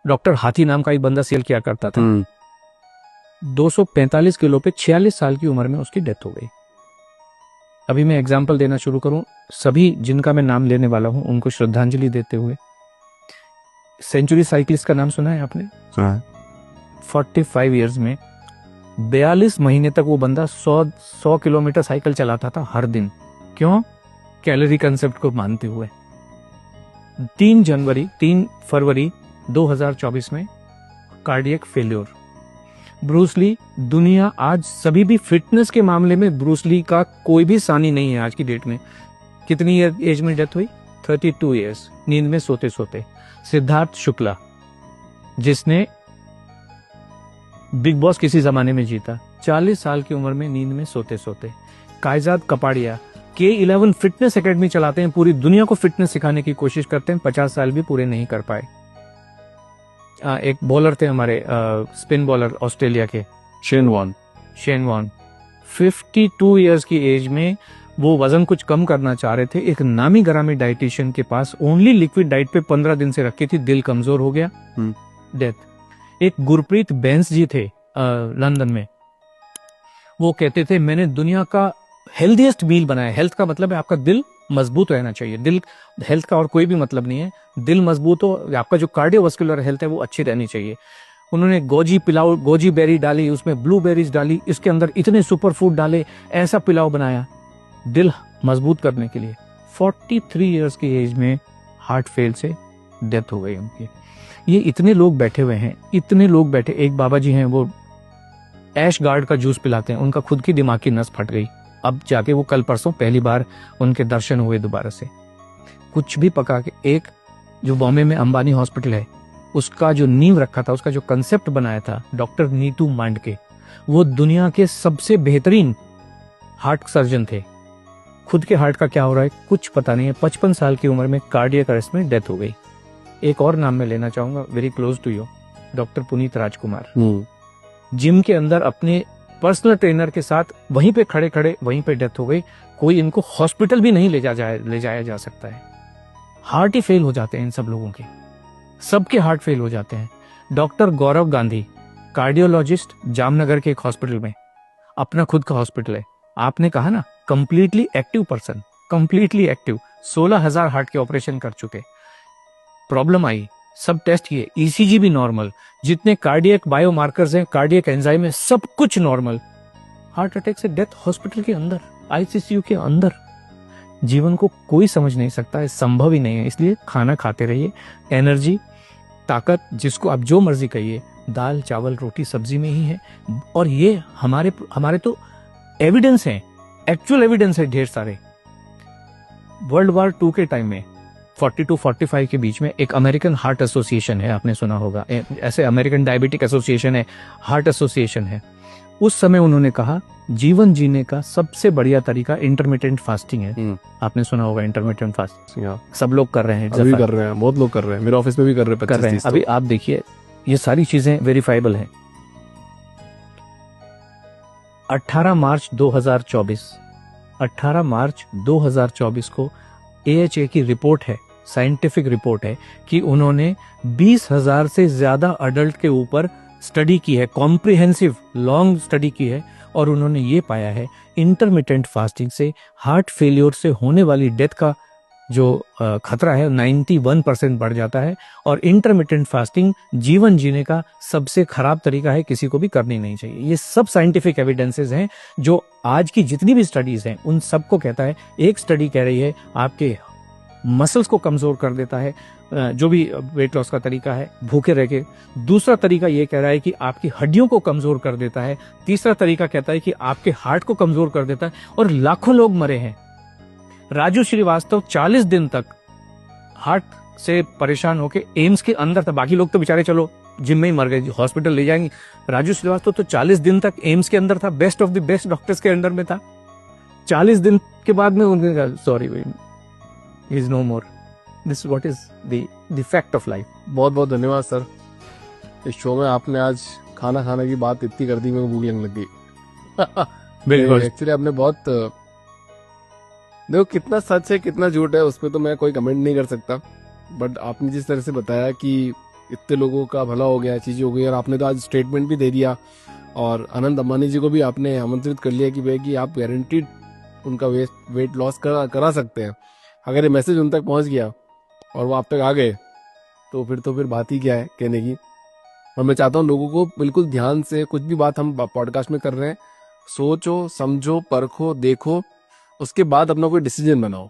Doctor हाथी नाम का एक बंदा सेल किया करता था। 245 किलो पे 46 साल की उम्र में उसकी डेथ हो गई। अभी मैं एग्जाम्पल देना शुरू करूं, सभी जिनका मैं नाम लेने वाला हूं उनको श्रद्धांजलि देते हुए। सेंचुरी साइकिलिस्ट का नाम सुना है आपने? सुना है। 45 इयर्स में 42 महीने तक वो बंदा 100 किलोमीटर साइकिल चलाता था हर दिन। क्यों? कैलोरी कंसेप्ट को मानते हुए। 3 फरवरी 2024 में कार्डियक फेल्योर। ब्रूस ली, दुनिया आज सभी भी फिटनेस के मामले में ब्रूस ली का कोई भी सानी नहीं है आज की डेट में। कितनी एज में डेथ हुई? 32 इयर्स, नींद में सोते सोते। सिद्धार्थ शुक्ला, जिसने बिग बॉस किसी जमाने में जीता, 40 साल की उम्र में नींद में सोते सोते। कायजाद कपाड़िया K11 फिटनेस एकेडमी चलाते हैं, पूरी दुनिया को फिटनेस सिखाने की कोशिश करते हैं, 50 साल भी पूरे नहीं कर पाए। एक बॉलर थे हमारे, स्पिन बॉलर ऑस्ट्रेलिया के, शेन वॉर्न, 52 इयर्स की एज में वो वजन कुछ कम करना चाह रहे थे। एक नामी गरामी डाइटिशियन के पास ओनली लिक्विड डाइट पे 15 दिन से रखी थी, दिल कमजोर हो गया, डेथ। एक गुरप्रीत बैंस जी थे लंदन में, वो कहते थे मैंने दुनिया का हेल्दीएस्ट मील बनाया। हेल्थ का मतलब है आपका दिल मजबूत रहना चाहिए। दिल, हेल्थ का और कोई भी मतलब नहीं है। दिल मजबूत हो, आपका जो कार्डियोवास्कुलर हेल्थ है वो अच्छी रहनी चाहिए। उन्होंने गोजी बेरी डाली, उसमें ब्लूबेरीज डाली, इसके अंदर इतने सुपर फूड डाले, ऐसा पिलाव बनाया दिल मजबूत करने के लिए। 43 इयर्स की एज में हार्ट फेल से डेथ हो गई उनकी। ये इतने लोग बैठे हुए हैं, इतने लोग बैठे। एक बाबा जी हैं, वो ऐश गार्ड का जूस पिलाते हैं, उनका खुद की दिमाग की नस फट गई। अब जाके वो कल परसों पहली बार उनके दर्शन हुए दोबारा से। कुछ भी पका के, एक जो बॉम्बे में अंबानी हॉस्पिटल है, उसका जो नींव रखा था, उसका जो कंसेप्ट बनाया था डॉक्टर नीतू मांडके, वो दुनिया के सबसे बेहतरीन हार्ट सर्जन थे। खुद के हार्ट का क्या हो रहा है कुछ पता नहीं है। 55 साल की उम्र में कार्डियक अरेस्ट में डेथ हो गई। एक और नाम मैं लेना चाहूंगा, very close to you, doctor Puneet Rajkumar. Gym के अंदर अपने पर्सनल ट्रेनर के साथ वहीं पे खड़े खड़े वहीं पे डेथ हो गई। कोई इनको हॉस्पिटल भी नहीं ले जाया जा सकता है। हार्ट ही फेल हो जाते हैं इन सब लोगों के, सबके हार्ट फेल हो जाते हैं। डॉक्टर गौरव गांधी, कार्डियोलॉजिस्ट, जामनगर के एक हॉस्पिटल में, अपना खुद का हॉस्पिटल है। आपने कहा ना completely active person, completely active, 16,000 heart के ऑपरेशन कर चुके। प्रॉब्लम आई, सब टेस्ट किए, ईसीजी भी नॉर्मल, जितने कार्डियक बायोमार्कर्स हैं, कार्डियक एंजाइम है, सब कुछ नॉर्मल। हार्ट अटैक से डेथ हॉस्पिटल के अंदर, आईसीयू के अंदर। जीवन को कोई समझ नहीं सकता है, संभव ही नहीं है। इसलिए खाना खाते रहिए, एनर्जी, ताकत, जिसको आप जो मर्जी कहिए, दाल चावल रोटी सब्जी में ही है। और ये हमारे तो एविडेंस है, एक्चुअल एविडेंस है ढेर सारे। वर्ल्ड वॉर 2 के टाइम में 42-45 के बीच में एक अमेरिकन हार्ट एसोसिएशन है, आपने सुना होगा, ऐसे अमेरिकन डायबिटिक एसोसिएशन है, हार्ट एसोसिएशन है। उस समय उन्होंने कहा जीवन जीने का सबसे बढ़िया तरीका इंटरमिटेंट फास्टिंग है। आपने सुना होगा इंटरमिटेंट फास्टिंग, सब लोग कर रहे हैं, अभी कर रहे हैं, बहुत लोग कर रहे हैं, मेरे ऑफिस में भी कर रहे हैं। अभी आप देखिए, ये सारी चीजें वेरीफाइबल हैं। 18 मार्च 2024 को AHA की रिपोर्ट है, साइंटिफिक रिपोर्ट है, कि उन्होंने 20,000 से ज्यादा अडल्ट के ऊपर स्टडी की है, कॉम्प्रिहेंसिव लॉन्ग स्टडी की है, और उन्होंने ये पाया है इंटरमिटेंट फास्टिंग से हार्ट फेलियर से होने वाली डेथ का जो खतरा है 91% बढ़ जाता है। और इंटरमिटेंट फास्टिंग जीवन जीने का सबसे खराब तरीका है, किसी को भी करनी नहीं चाहिए। ये सब साइंटिफिक एविडेंसेस हैं, जो आज की जितनी भी स्टडीज हैं उन सबको कहता है। एक स्टडी कह रही है आपके मसल्स को कमजोर कर देता है, जो भी वेट लॉस का तरीका है, भूखे रह के। दूसरा तरीका ये कह रहा है कि आपकी हड्डियों को कमजोर कर देता है। तीसरा तरीका कहता है कि आपके हार्ट को कमजोर कर देता है। और लाखों लोग मरे हैं। राजू श्रीवास्तव 40 दिन तक हार्ट से परेशान होकर एम्स के अंदर था। बाकी लोग तो बेचारे चलो जिम में ही मर गए, हॉस्पिटल ले जाएंगे। राजू श्रीवास्तव तो 40 दिन तक एम्स के अंदर था, best of the best doctors के अंडर में था। 40 दिन के बाद में उन्होंने कहा sorry he is no more. This what is the fact of life. बहुत बहुत धन्यवाद सर, इस शो में आपने आज खाना खाने की बात इतनी कर दी, मेरे को भूख लगने लग गई। बिल्कुल, एक्चुअली आपने बहुत, देखो कितना सच है कितना झूठ है उस पर तो मैं कोई कमेंट नहीं कर सकता, बट आपने जिस तरह से बताया कि इतने लोगों का भला हो गया, चीज़ें हो गई, और आपने तो आज स्टेटमेंट भी दे दिया, और अनंत अंबानी जी को भी आपने आमंत्रित कर लिया कि भाई कि आप गारंटीड उनका वेट लॉस करा सकते हैं। अगर ये मैसेज उन तक पहुंच गया और वो आप तक आ गए तो फिर बात ही क्या है कहने की। और मैं चाहता हूँ लोगों को बिल्कुल ध्यान से, कुछ भी बात हम पॉडकास्ट में कर रहे हैं, सोचो, समझो, परखो, देखो, उसके बाद अपना कोई डिसीजन बनाओ।